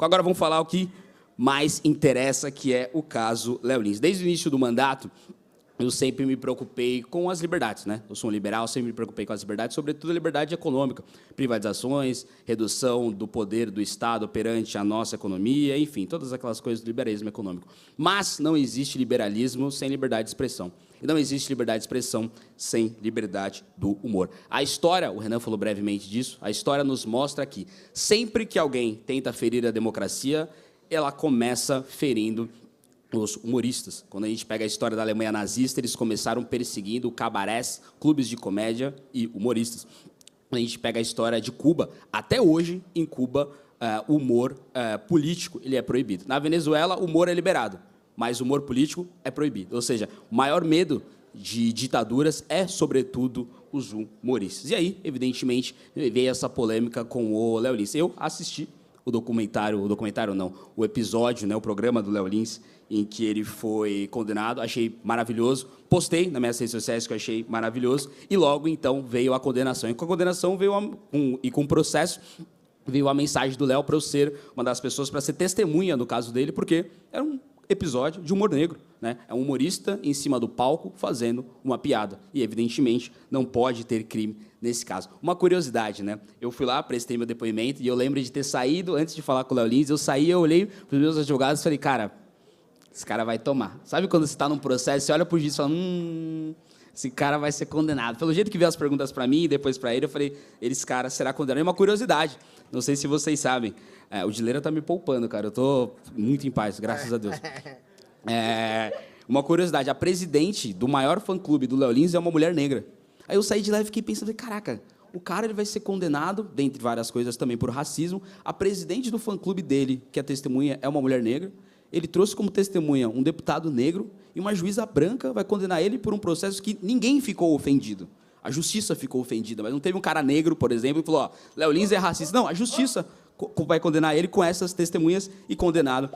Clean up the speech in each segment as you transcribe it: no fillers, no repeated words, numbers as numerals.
Agora vamos falar o que mais interessa, que é o caso Léo Lins. Desde o início do mandato, eu sempre me preocupei com as liberdades, né? Eu sou um liberal, sempre me preocupei com as liberdades, sobretudo a liberdade econômica, privatizações, redução do poder do Estado perante a nossa economia, enfim, todas aquelas coisas do liberalismo econômico. Mas não existe liberalismo sem liberdade de expressão. E não existe liberdade de expressão sem liberdade do humor. A história, o Renan falou brevemente disso, a história nos mostra que sempre que alguém tenta ferir a democracia, ela começa ferindo os humoristas. Quando a gente pega a história da Alemanha nazista, eles começaram perseguindo cabarés, clubes de comédia e humoristas. Quando a gente pega a história de Cuba, até hoje, em Cuba, o humor político ele é proibido. Na Venezuela, o humor é liberado, mas o humor político é proibido. Ou seja, o maior medo de ditaduras é, sobretudo, os humoristas. E aí, evidentemente, veio essa polêmica com o Léo Lins. Eu assisti o episódio, né, o programa do Léo Lins, em que ele foi condenado, achei maravilhoso, postei nas minhas redes sociais que eu achei maravilhoso, e logo, então, veio a condenação. E com a condenação com o processo, veio a mensagem do Léo para eu ser uma das pessoas, para ser testemunha no caso dele, porque era um episódio de humor negro, né? É um humorista em cima do palco fazendo uma piada. E, evidentemente, não pode ter crime nesse caso. Uma curiosidade, né? Eu fui lá, prestei meu depoimento, e eu lembro de ter saído, antes de falar com o Léo Lins, eu saí, eu olhei para os meus advogados e falei, cara, esse cara vai tomar. Sabe quando você está num processo, você olha para o juiz e fala, esse cara vai ser condenado. Pelo jeito que veio as perguntas para mim e depois para ele, eu falei, esse cara será condenado. E uma curiosidade, não sei se vocês sabem, o Dileira está me poupando, cara, eu estou muito em paz, graças a Deus. Uma curiosidade, a presidente do maior fã-clube do Léo Lins é uma mulher negra. Aí eu saí de lá e fiquei pensando, caraca, o cara ele vai ser condenado, dentre várias coisas também, por racismo. A presidente do fã-clube dele, que é testemunha, é uma mulher negra. Ele trouxe como testemunha um deputado negro e uma juíza branca vai condenar ele por um processo que ninguém ficou ofendido. A justiça ficou ofendida, mas não teve um cara negro, por exemplo, que falou, ó, Léo Lins é racista. Não, a justiça vai condenar ele com essas testemunhas e condenado.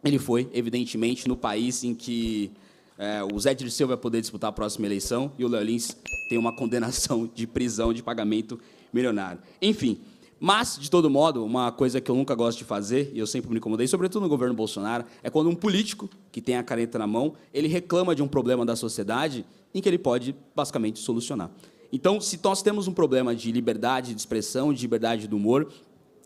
Ele foi, evidentemente, no país em que o Zé Dirceu vai poder disputar a próxima eleição e o Léo Lins tem uma condenação de prisão de pagamento milionário. Enfim, mas, de todo modo, uma coisa que eu nunca gosto de fazer, e eu sempre me incomodei, sobretudo no governo Bolsonaro, é quando um político que tem a caneta na mão, ele reclama de um problema da sociedade em que ele pode, basicamente, solucionar. Então, se nós temos um problema de liberdade de expressão, de liberdade do humor,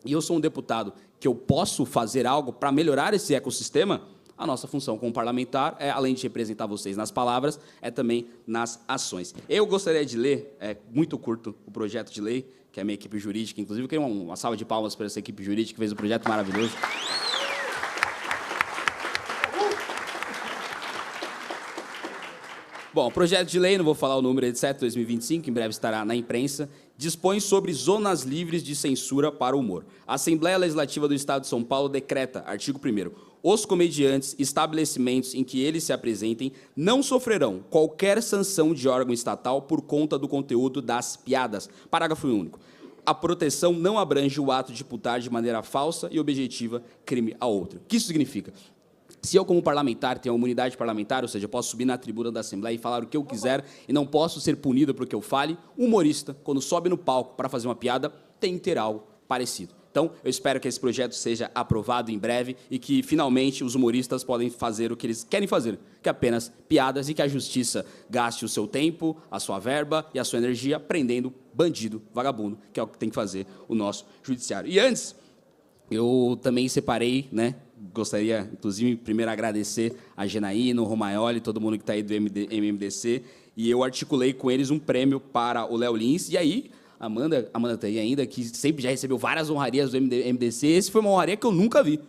e eu sou um deputado que eu posso fazer algo para melhorar esse ecossistema, a nossa função como parlamentar é, além de representar vocês nas palavras, é também nas ações. Eu gostaria de ler, muito curto, o projeto de lei, que é a minha equipe jurídica, inclusive, eu queria uma salva de palmas para essa equipe jurídica que fez um projeto maravilhoso. Bom, o projeto de lei, não vou falar o número, etc., 2025, em breve estará na imprensa, dispõe sobre zonas livres de censura para o humor. A Assembleia Legislativa do Estado de São Paulo decreta, artigo 1º, os comediantes, estabelecimentos em que eles se apresentem, não sofrerão qualquer sanção de órgão estatal por conta do conteúdo das piadas. Parágrafo único. A proteção não abrange o ato de imputar de maneira falsa e objetiva crime a outro. O que isso significa? Se eu, como parlamentar, tenho uma imunidade parlamentar, ou seja, eu posso subir na tribuna da Assembleia e falar o que eu quiser e não posso ser punido por que eu fale, o humorista, quando sobe no palco para fazer uma piada, tem que ter algo parecido. Então, eu espero que esse projeto seja aprovado em breve e que, finalmente, os humoristas podem fazer o que eles querem fazer, que é apenas piadas, e que a justiça gaste o seu tempo, a sua verba e a sua energia prendendo bandido, vagabundo, que é o que tem que fazer o nosso judiciário. E antes, eu também separei, né? Gostaria, inclusive, primeiro agradecer a Genaíno, o Romaioli, todo mundo que está aí do MMDC, e eu articulei com eles um prêmio para o Léo Lins, e aí Amanda está aí ainda, que sempre já recebeu várias honrarias do MDC, esse foi uma honraria que eu nunca vi.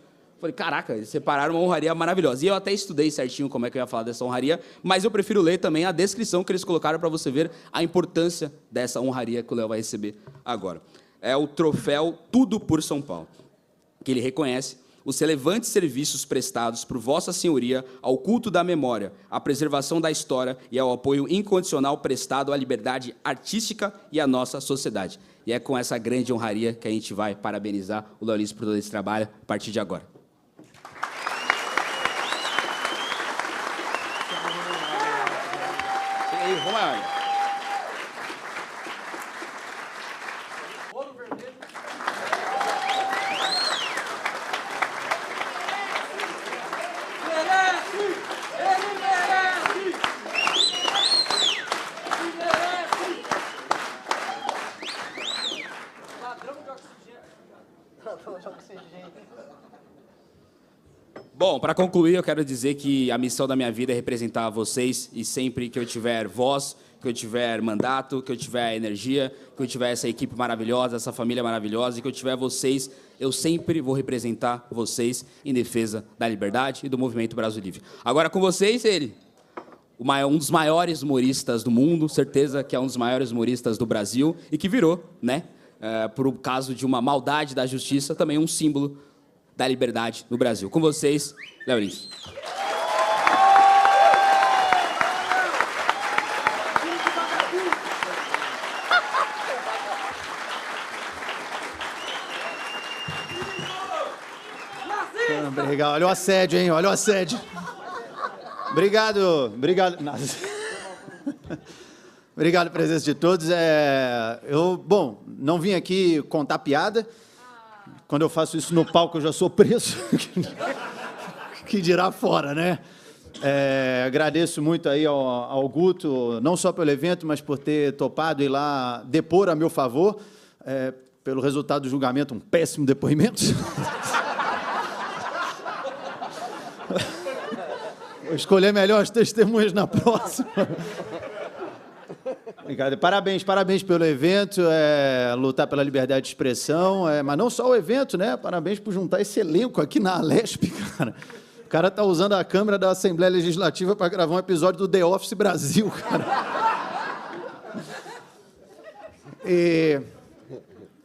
Falei, caraca, eles separaram uma honraria maravilhosa. E eu até estudei certinho como é que eu ia falar dessa honraria, mas eu prefiro ler também a descrição que eles colocaram para você ver a importância dessa honraria que o Léo vai receber agora. É o troféu Tudo por São Paulo, que ele reconhece os relevantes serviços prestados por Vossa Senhoria ao culto da memória, à preservação da história e ao apoio incondicional prestado à liberdade artística e à nossa sociedade. E é com essa grande honraria que a gente vai parabenizar o Léo Lins por todo esse trabalho a partir de agora. Vamos lá. Bom, para concluir, eu quero dizer que a missão da minha vida é representar vocês e sempre que eu tiver voz, que eu tiver mandato, que eu tiver energia, que eu tiver essa equipe maravilhosa, essa família maravilhosa e que eu tiver vocês, eu sempre vou representar vocês em defesa da liberdade e do movimento Brasil Livre. Agora com vocês, ele, um dos maiores humoristas do mundo, certeza que é um dos maiores humoristas do Brasil e que virou, né, por caso de uma maldade da justiça, também um símbolo da liberdade no Brasil. Com vocês, Léo Lins. Obrigado. Olha o assédio, hein? Olha o assédio. Obrigado. Obrigado pela presença de todos. Bom, não vim aqui contar piada. Quando eu faço isso no palco, eu já sou preso. Que dirá fora, né? Agradeço muito aí ao Guto, não só pelo evento, mas por ter topado ir lá depor a meu favor, pelo resultado do julgamento, um péssimo depoimento. Vou escolher melhor as testemunhas na próxima. Obrigado. Parabéns pelo evento, lutar pela liberdade de expressão, mas não só o evento, né? Parabéns por juntar esse elenco aqui na Alesp, cara. O cara tá usando a câmera da Assembleia Legislativa para gravar um episódio do The Office Brasil, cara.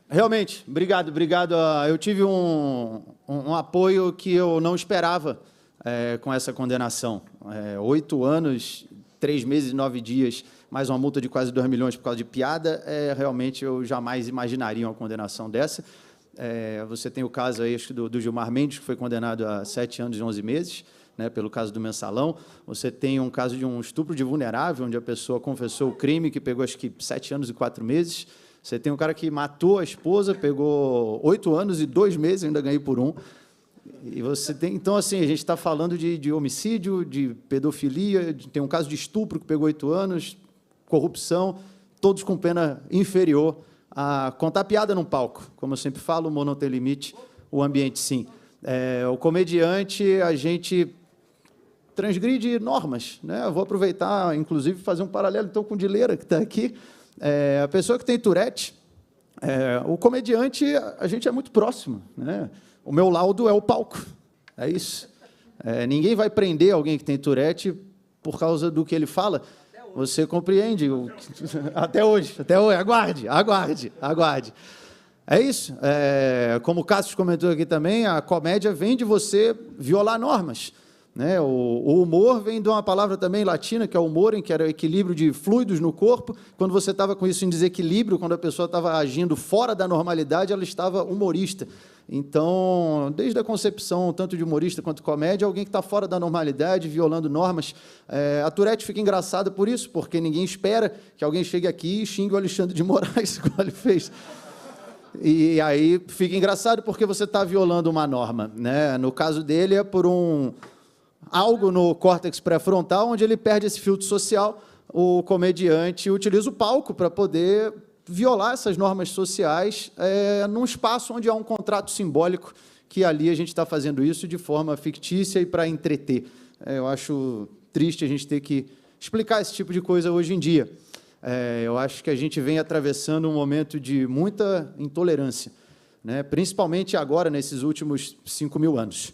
Realmente, obrigado. Eu tive um apoio que eu não esperava com essa condenação. 8 anos, 3 meses e 9 dias, mais uma multa de quase 2 milhões por causa de piada, realmente eu jamais imaginaria uma condenação dessa. Você tem o caso aí, acho, do Gilmar Mendes, que foi condenado a 7 anos e 11 meses, né, pelo caso do Mensalão. Você tem um caso de um estupro de vulnerável, onde a pessoa confessou o crime, que pegou, acho que, 7 anos e 4 meses. Você tem um cara que matou a esposa, pegou 8 anos e 2 meses, ainda ganhei por 1. E você tem, então, assim, a gente está falando de homicídio, de pedofilia, tem um caso de estupro que pegou 8 anos, corrupção, todos com pena inferior a contar piada num palco. Como eu sempre falo, o humor não tem limite, o ambiente sim. O comediante, a gente transgride normas, né? Eu vou aproveitar, inclusive, fazer um paralelo então, com o Dileira, que está aqui. A pessoa que tem Tourette, o comediante, a gente é muito próximo, né? O meu laudo é o palco, é isso. Ninguém vai prender alguém que tem Tourette por causa do que ele fala. Você compreende? Até hoje, aguarde. É isso. Como o Cássio comentou aqui também, a comédia vem de você violar normas, né? O humor vem de uma palavra também latina, que é humorem, que era o equilíbrio de fluidos no corpo. Quando você estava com isso em desequilíbrio, quando a pessoa estava agindo fora da normalidade, ela estava humorista. Então, desde a concepção, tanto de humorista quanto de comédia, alguém que está fora da normalidade, violando normas. A Tourette fica engraçada por isso, porque ninguém espera que alguém chegue aqui e xingue o Alexandre de Moraes, como ele fez. E aí fica engraçado porque você está violando uma norma, né? No caso dele, é por algo no córtex pré-frontal, onde ele perde esse filtro social. O comediante utiliza o palco para poder violar essas normas sociais num espaço onde há um contrato simbólico, que ali a gente está fazendo isso de forma fictícia e para entreter. Eu acho triste a gente ter que explicar esse tipo de coisa hoje em dia. Eu acho que a gente vem atravessando um momento de muita intolerância, né? Principalmente agora, nesses últimos 5.000 anos.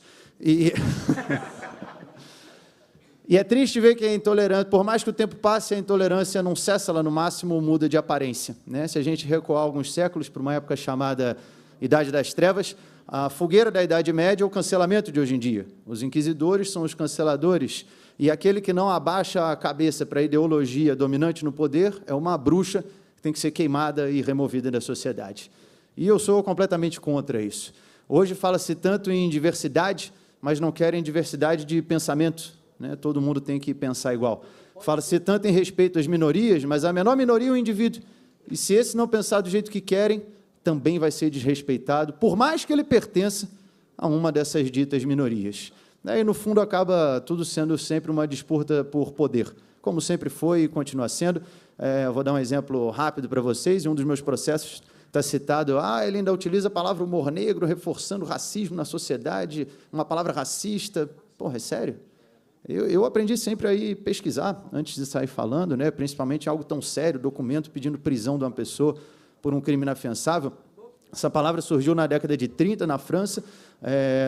E é triste ver que a intolerância, por mais que o tempo passe, a intolerância não cessa, ela no máximo muda de aparência, né? Se a gente recuar alguns séculos para uma época chamada Idade das Trevas, a fogueira da Idade Média é o cancelamento de hoje em dia. Os inquisidores são os canceladores, e aquele que não abaixa a cabeça para a ideologia dominante no poder é uma bruxa que tem que ser queimada e removida da sociedade. E eu sou completamente contra isso. Hoje fala-se tanto em diversidade, mas não querem diversidade de pensamento, né? Todo mundo tem que pensar igual. Fala-se tanto em respeito às minorias, mas a menor minoria é o indivíduo. E se esse não pensar do jeito que querem, também vai ser desrespeitado, por mais que ele pertença a uma dessas ditas minorias. E, no fundo, acaba tudo sendo sempre uma disputa por poder, como sempre foi e continua sendo. Vou dar um exemplo rápido para vocês. Em um dos meus processos, está citado, ele ainda utiliza a palavra humor negro, reforçando o racismo na sociedade, uma palavra racista. Porra, é sério? Eu aprendi sempre a ir pesquisar antes de sair falando, né? Principalmente algo tão sério, documento pedindo prisão de uma pessoa por um crime inafiançável. Essa palavra surgiu na década de 30, na França,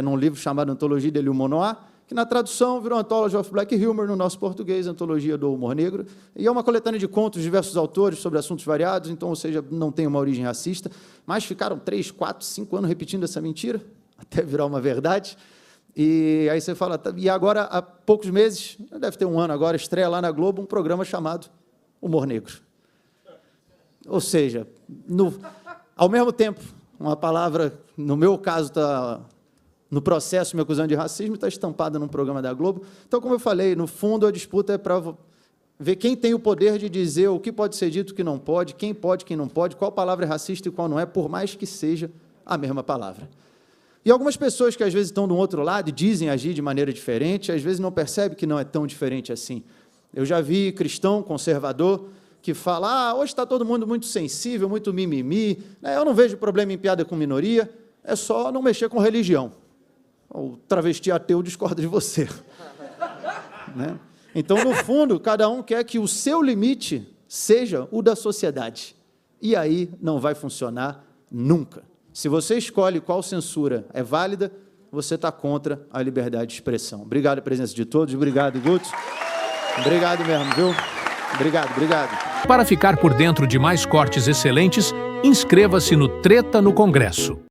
num livro chamado Antologie de l'Humour Noir, que na tradução virou Anthology of Black Humor, no nosso português, Antologia do Humor Negro, e é uma coletânea de contos de diversos autores sobre assuntos variados, então, ou seja, não tem uma origem racista, mas ficaram 3, 4, 5 anos repetindo essa mentira, até virar uma verdade. E aí você fala, e agora, há poucos meses, deve ter um ano agora, estreia lá na Globo um programa chamado Humor Negro. Ou seja, ao mesmo tempo, uma palavra, no meu caso, está no processo me acusando de racismo, está estampada num programa da Globo. Então, como eu falei, no fundo, a disputa é para ver quem tem o poder de dizer o que pode ser dito, o que não pode, quem não pode, qual palavra é racista e qual não é, por mais que seja a mesma palavra. E algumas pessoas que, às vezes, estão do outro lado e dizem agir de maneira diferente, às vezes não percebem que não é tão diferente assim. Eu já vi cristão, conservador, que fala, hoje está todo mundo muito sensível, muito mimimi, eu não vejo problema em piada com minoria, é só não mexer com religião. O travesti ateu discorda de você. Né? Então, no fundo, cada um quer que o seu limite seja o da sociedade. E aí não vai funcionar nunca. Se você escolhe qual censura é válida, você está contra a liberdade de expressão. Obrigado a presença de todos, obrigado, Guto. Obrigado mesmo, viu? Obrigado. Para ficar por dentro de mais cortes excelentes, inscreva-se no Treta no Congresso.